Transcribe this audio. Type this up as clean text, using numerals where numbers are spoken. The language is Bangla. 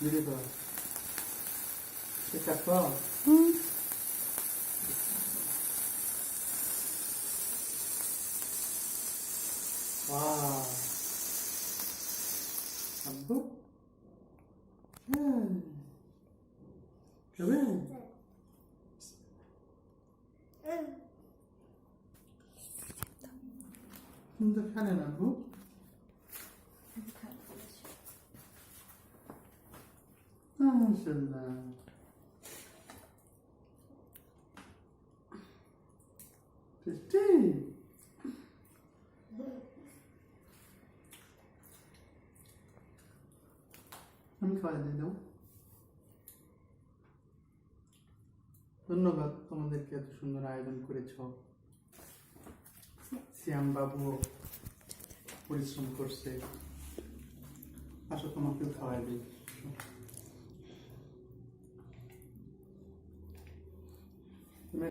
দিদি তো এটা তো ওয়াও আব্বু খাবে কিন্তু খানে না আব্বু মাশাআল্লাহ টেস্টি আমি খাওয়াই দিয়ে দাও ধন্যবাদ তোমাদেরকে এত সুন্দর আয়োজন করেছ শ্যাম বাবু পরিশ্রম করছে আসো তোমাকেও খাওয়াই দিই